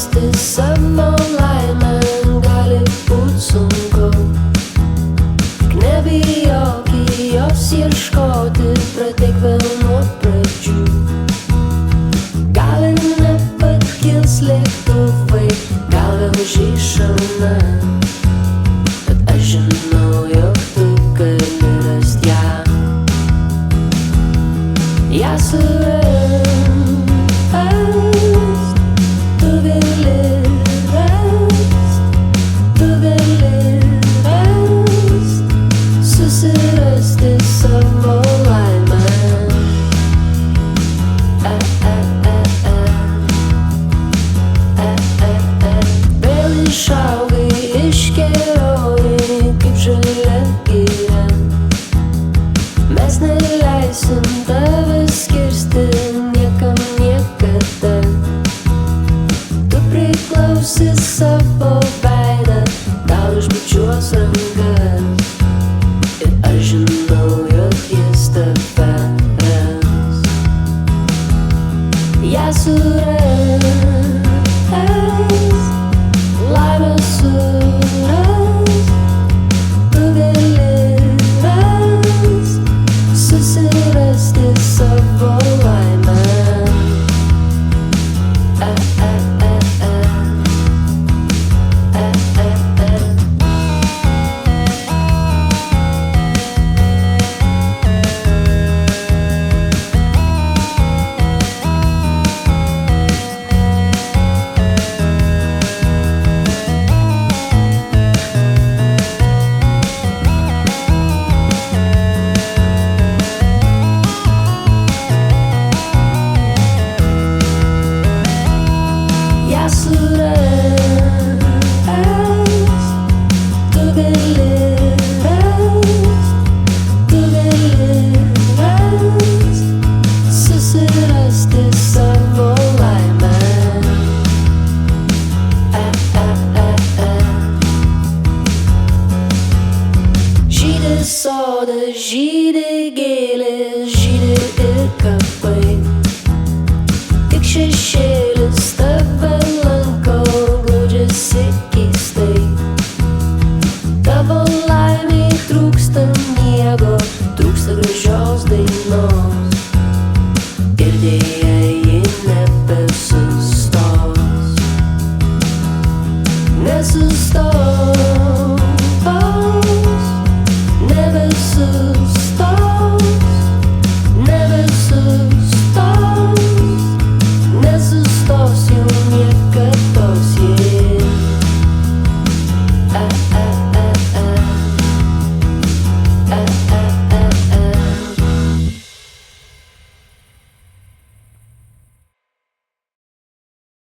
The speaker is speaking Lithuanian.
surasti savo laimę gali būt sunku. Tik nebijok jos ieškoti, pradėk vėl nuo pradžių. Gal ir nepakils lėktuvai, gal vėl užeis šalna, bet aš žinau, jog tu gali rast ją. Ją surast, tu gali rast, tu gali rast, susirasti savo laimę. Vėl išaugai, iškelioji kaip žalia giria. Mes neleisim tavęs kirsti niekam niekada. Tu priklausi savo veidą, tau išbučiuos rankas, ir aš žinau, jog jis tave ras. Ją suras, laimę suras, tu gali rast, susirasti savo laimę. Ją suras, tu gali rast, tu gali rast, susirasti savo laimę. Žydi sodas, žydi gėlės, žydi ir kapai. Tik šešėlis tave lanko, glaudžiasi keistai. Tavo laimei trūksta miego, trūksta gražios dainos, ir dėja ji nebesustos. Nesustos.